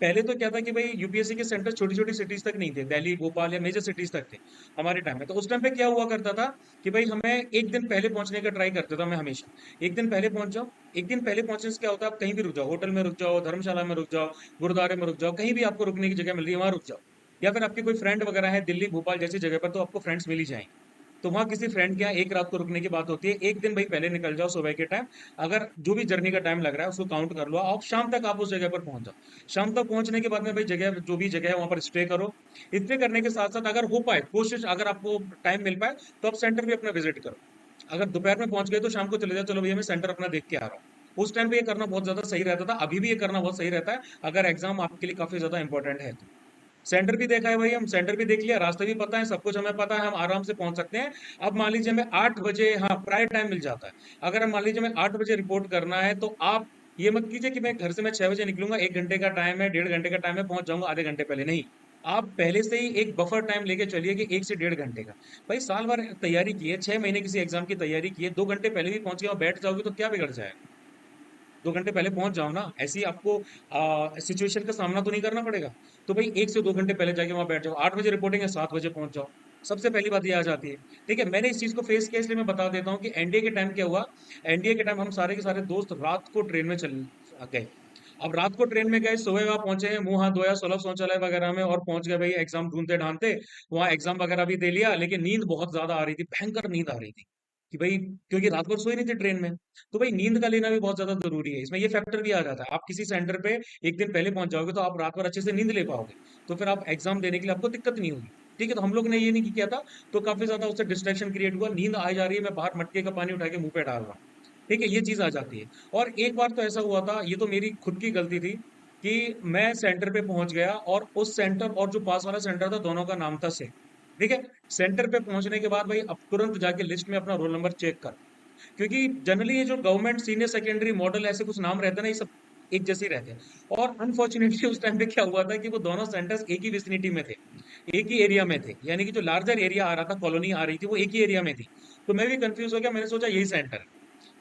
पहले तो क्या था कि भाई यूपीएससी के सेंटर छोटी छोटी सिटीज तक नहीं थे, दिल्ली भोपाल या मेजर सिटीज तक थे हमारे टाइम में। तो उस टाइम पे क्या हुआ करता था कि भाई हमें एक दिन पहले पहुंचने का ट्राई करता था मैं हमेशा। एक दिन पहले पहुंच जाओ। एक दिन पहले पहुंचने से क्या होता है, आप कहीं भी रुक जाओ, होटल में रुक जाओ, धर्मशाला में रुक जाओ, गुरुद्वारे में रुक जाओ, कहीं भी आपको रुकने की जगह मिल रही है वहां रुक जाओ। या फिर आपके कोई फ्रेंड वगैरह है दिल्ली भोपाल जैसी जगह पर, तो आपको फ्रेंड्स मिल ही जाएंगे। तो वहां किसी फ्रेंड के यहाँ एक रात को रुकने की बात होती है, एक दिन भाई पहले निकल जाओ सुबह के टाइम। अगर जो भी जर्नी का टाइम लग रहा है उसको काउंट कर लो, आप शाम तक आप उस जगह पर पहुंच जाओ। शाम तक पहुंचने के बाद में भाई जगह जो भी जगह है वहां पर स्टे करो। स्टे करने के साथ साथ अगर हो पाए कोशिश, अगर आपको टाइम मिल पाए तो आप सेंटर भी अपना विजिट करो। अगर दोपहर में पहुंच गए तो शाम को चले जाओ, चलो भैया मैं सेंटर अपना देख के आ रहा हूँ। उस टाइम पे ये करना बहुत ज्यादा सही रहता था, अभी भी ये करना बहुत सही रहता है अगर एग्जाम आपके लिए काफी ज्यादा इंपॉर्टेंट है तो। सेंटर भी देखा है भाई, हम सेंटर भी देख लिया, रास्ते भी पता है, सब कुछ हमें पता है, हम आराम से पहुंच सकते हैं। अब मान लीजिए हमें 8 बजे, हाँ प्राय टाइम मिल जाता है। अगर हम मान लीजिए हमें 8 बजे रिपोर्ट करना है तो आप ये मत कीजिए कि मैं घर से मैं 6 बजे निकलूंगा, 1 घंटे का टाइम है, 1.5 घंटे का टाइम है, पहुंच जाऊंगा आधे घंटे पहले, नहीं। आप पहले से ही एक बफर टाइम लेके चलिए कि 1 से 1.5 घंटे का। भाई साल भर तैयारी की है, 6 महीने किसी एग्जाम की तैयारी की है, 2 घंटे पहले भी पहुंच गए और बैठ जाओगे तो क्या बिगड़ जाएगा। 2 घंटे पहले पहुंच जाओ ना, ऐसी आपको सिचुएशन का सामना तो नहीं करना पड़ेगा। तो भाई 1 से 2 घंटे पहले जाके वहां बैठ जाओ, 8 बजे रिपोर्टिंग है, 7 बजे पहुंच जाओ। सबसे पहली बात ये आ जाती है। ठीक है, मैंने इस चीज को फेस किया इसलिए मैं बता देता हूँ कि एनडीए के टाइम क्या हुआ। एनडीए के टाइम हम सारे के सारे दोस्त रात को ट्रेन में चल गए। अब रात को ट्रेन में गए, सुबह वहां पहुंचे हैं, मुंह हाथ धोया, सुलभ शौचालय वगैरह में, और पहुंच गए भाई एग्जाम ढूंढते ढांढते। वहां एग्जाम वगैरह भी दे लिया, लेकिन नींद बहुत ज्यादा आ रही थी, भयंकर नींद आ रही थी कि भाई, क्योंकि रात भर सोई नहीं थी ट्रेन में। तो भाई नींद का लेना भी बहुत ज्यादा जरूरी है, इसमें ये फैक्टर भी आ जाता है। आप किसी सेंटर पे एक दिन पहले पहुंच जाओगे तो आप रात भर अच्छे से नींद ले पाओगे, तो फिर आप एग्जाम देने के लिए आपको दिक्कत नहीं होगी। ठीक है, तो हम लोग ने ये नहीं किया था, तो काफी ज्यादा उससे डिस्ट्रैक्शन क्रिएट हुआ, नींद आ जा रही है, मैं बाहर मटके का पानी उठा के मुंह पे डाल रहा हूँ। ठीक है, ये चीज आ जाती है। और एक बार तो ऐसा हुआ था, ये तो मेरी खुद की गलती थी, कि मैं सेंटर पे पहुंच गया और उस सेंटर और जो पास वाला सेंटर था दोनों का नाम था सेम। ठीक है, सेंटर पे पहुंचने के बाद भाई अब तुरंत जाके लिस्ट में अपना रोल नंबर चेक कर, क्योंकि जनरली ये जो गवर्नमेंट सीनियर सेकेंडरी मॉडल ऐसे कुछ नाम रहते हैं ना, ये सब एक जैसे ही रहते हैं। और अनफॉर्चुनेटली उस टाइम पे क्या हुआ था कि वो दोनों सेंटर्स एक ही विसिनिटी में थे, एक ही एरिया में थे, यानी कि जो लार्जर एरिया आ रहा था, कॉलोनी आ रही थी, वो एक ही एरिया में थी। तो मैं भी कंफ्यूज हो गया, मैंने सोचा यही सेंटर है।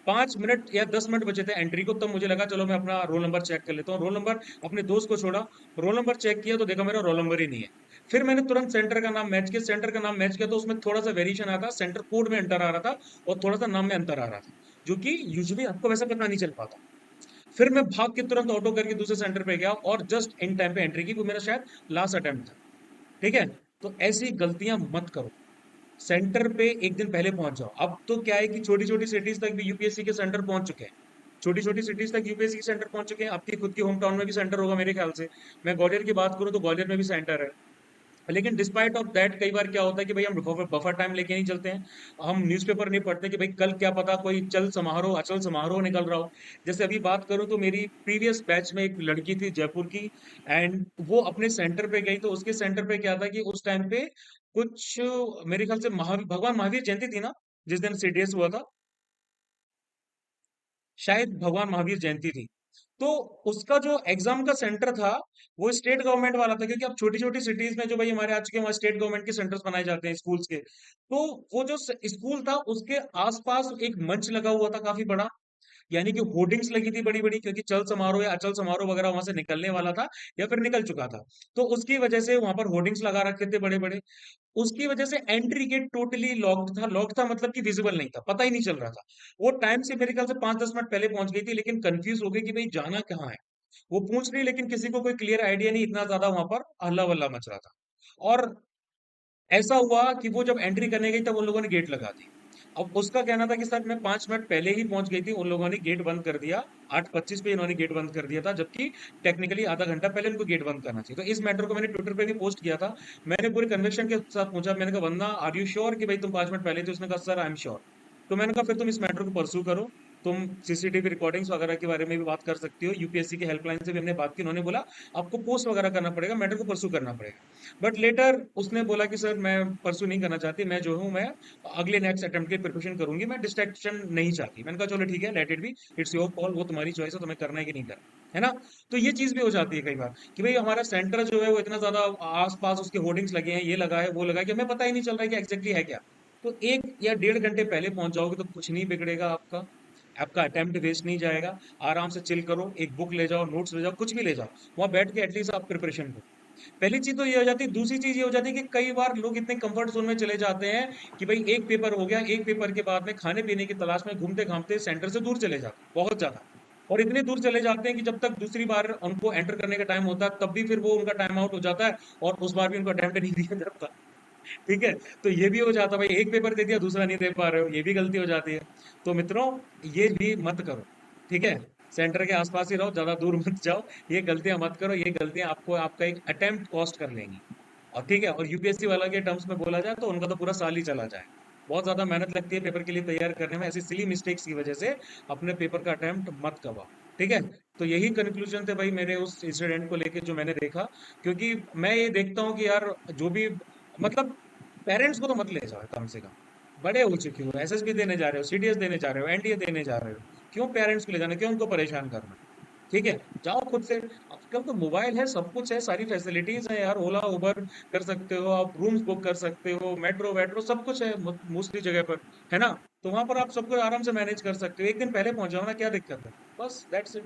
5 मिनट या 10 मिनट बचे थे एंट्री को, तब मुझे लगा चलो मैं अपना रोल नंबर चेक कर लेता हूँ। रोल नंबर अपने दोस्त को छोड़ा, रोल नंबर चेक किया तो देखा मेरा रोल नंबर ही नहीं है। फिर मैंने तुरंत सेंटर का नाम मैच किया, सेंटर का नाम मैच किया तो उसमें थोड़ा सा वेरिएशन आता, सेंटर कोड में अंतर आ रहा था और थोड़ा सा नाम में अंतर आ रहा था, जो कि यूजुअली आपको वैसा पता नहीं चल पाता। फिर मैं भाग के तुरंत ऑटो करके दूसरे सेंटर पे गया और जस्ट इन टाइम पे एंट्री की, वो मेरा शायद लास्ट अटेम्प्ट था। ठीक है, तो ऐसी गलतियां मत करो, सेंटर पे एक दिन पहले पहुंच जाओ। अब तो क्या है कि छोटी छोटी सिटीज तक भी यूपीएससी के सेंटर पहुंच चुके हैं, छोटी छोटी सिटीज तक यूपीएससी के सेंटर पहुंच चुके हैं, आपकी खुद की होम टाउन में भी सेंटर होगा मेरे ख्याल से। मैं ग्वालियर की बात करूं तो ग्वालियर में भी सेंटर है। लेकिन डिस्पाइट ऑफ दैट कई बार क्या होता है कि भाई हम बफर टाइम लेके नहीं चलते हैं, हम न्यूज़पेपर नहीं पढ़ते कि भाई कल क्या पता कोई चल समारोह अचल समारोह निकल रहा हो। जैसे अभी बात करूं तो मेरी प्रीवियस बैच में एक लड़की थी जयपुर की, एंड वो अपने सेंटर पे गई, तो उसके सेंटर पे क्या था कि उस टाइम पे कुछ, मेरे ख्याल से महावीर, भगवान महावीर जयंती थी ना, जिस दिन सीडीएस हुआ था, शायद भगवान महावीर जयंती थी। तो उसका जो एग्जाम का सेंटर था वो स्टेट गवर्नमेंट वाला था, क्योंकि अब छोटी छोटी सिटीज में जो भाई हमारे आ चुके हैं वहाँ स्टेट गवर्नमेंट के सेंटर्स बनाए जाते हैं स्कूल्स के। तो वो जो स्कूल था उसके आसपास एक मंच लगा हुआ था काफी बड़ा, यानी कि होर्डिंग्स लगी थी बड़ी बड़ी, क्योंकि चल समारोह या अचल समारोह वगैरह वहां से निकलने वाला था या फिर निकल चुका था। तो उसकी वजह से वहां पर होर्डिंग्स लगा रखे थे बड़े बड़े। उसकी वजह से एंट्री गेट टोटली लॉक्ड था, लॉक्ड था मतलब कि विजिबल नहीं था, पता ही नहीं चल रहा था। वो टाइम से मेरे ख्याल से 5-10 मिनट पहले पहुंच गई थी, लेकिन कंफ्यूज हो गई कि भाई जाना कहाँ है। वो पूछ रही, लेकिन किसी को कोई क्लियर आइडिया नहीं, इतना ज्यादा वहां पर हल्ला वल्ला मच रहा था। और ऐसा हुआ कि वो जब एंट्री करने गई तब उन लोगों ने गेट लगा दी। अब उसका कहना था कि सर मैं 5 मिनट पहले ही पहुंच गई थी, उन लोगों ने गेट बंद कर दिया, 8:25 पे इन्होंने गेट बंद कर दिया था, जबकि टेक्निकली आधा घंटा पहले इनको गेट बंद करना चाहिए। तो इस मैटर को मैंने ट्विटर पे भी पोस्ट किया था। मैंने पूरे कन्विक्शन के साथ पूछा, मैंने कहा वंदना आर यू श्योर कि भाई तुम 5 मिनट पहले थे? उसने कहा सर आई एम श्योर। तो मैंने कहा फिर तुम इस मैटर को परसू करो, तुम सीसीटीवी रिकॉर्डिंग्स वगैरह के बारे में भी बात कर सकती हो, यूपीएससी के हेल्पलाइन से भी हमने बात की, उन्होंने बोला आपको पोस्ट वगैरह करना पड़ेगा, मैटर को परसू करना पड़ेगा। बट लेटर उसने बोला कि सर मैं परसू नहीं करना चाहती, मैं जो हूँ मैं अगले नेक्स्ट अटेम्प्ट की प्रिपरेशन करूंगी, मैं डिस्ट्रैक्शन नहीं चाहती। मैंने कहा चलो ठीक है, let it be, it's your call, वो तुम्हारी चॉइस है, तुम्हें करना है कि नहीं करना है ना। तो ये चीज भी हो जाती है कई बार कि भाई हमारा सेंटर जो है वो इतना ज्यादा आस पास उसके होर्डिंग्स लगे हैं, ये लगा है वो लगा है, कि हमें पता ही नहीं चल रहा है कि एग्जैक्टली है क्या। तो 1 या 1.5 घंटे पहले पहुंच जाओगे तो कुछ नहीं बिगड़ेगा आपका। आपका अटेम्प्ट वेस्ट नहीं जाएगा। आराम से चिल करो, एक बुक ले जाओ, नोट्स ले जाओ, कुछ भी ले जाओ, वहां बैठ के एटलीस्ट आप प्रिपरेशन करो। पहली चीज तो ये हो जाती है। दूसरी चीज ये हो जाती है कि कई बार लोग इतने कंफर्ट जोन में चले जाते हैं कि भाई एक पेपर हो गया, एक पेपर के बाद में खाने पीने की तलाश में घूमते घामते सेंटर से दूर चले जाते हैं, बहुत ज्यादा। और इतने दूर चले जाते हैं कि जब तक दूसरी बार उनको एंटर करने का टाइम होता है तब भी फिर वो उनका टाइम आउट हो जाता है, और उस बार भी उनको अटेम्प्ट नहीं दिया जाता। ठीक है। तो ये भी हो जाता है भाई, एक पेपर दे दिया दूसरा नहीं दे पा रहे हो, ये भी गलती हो जाती है। तो मित्रों, ये भी मत करो। ठीक है। सेंटर के आसपास ही रहो, ज्यादा दूर मत जाओ। ये गलतियां मत करो, ये गलतियां आपको आपका एक अटेम्प्ट कॉस्ट कर लेंगी। और ठीक है, और यूपीएससी वाला के टर्म्स में बोला जाए तो उनका तो पूरा साल ही चला जाए। बहुत ज्यादा मेहनत लगती है पेपर के लिए तैयार करने में, ऐसी सिली मिस्टेक्स की वजह से अपने पेपर का अटेम्प्ट मत करवाओ। ठीक है। तो यही कंक्लूजन थे भाई मेरे उस इंसिडेंट को लेके जो मैंने देखा। क्योंकि मैं ये देखता हूँ कि यार जो भी, मतलब पेरेंट्स को तो मत ले जाओ कम से कम। बड़े हो चुके हो, एसएसबी देने जा रहे हो, सीडीएस देने जा रहे हो, एनडीए देने जा रहे हो, क्यों पेरेंट्स को ले जाना, क्यों उनको परेशान करना। ठीक है। जाओ खुद से। आजकल तो मोबाइल है, सब कुछ है, सारी फैसिलिटीज है यार, ओला उबर कर सकते हो आप, रूम्स बुक कर सकते हो, मेट्रो वेट्रो सब कुछ है मोस्टली जगह पर। है ना। तो वहां पर आप सबको आराम से मैनेज कर सकते हो, एक दिन पहले पहुंच जाओ ना, क्या दिक्कत है। बस दैट्स इट।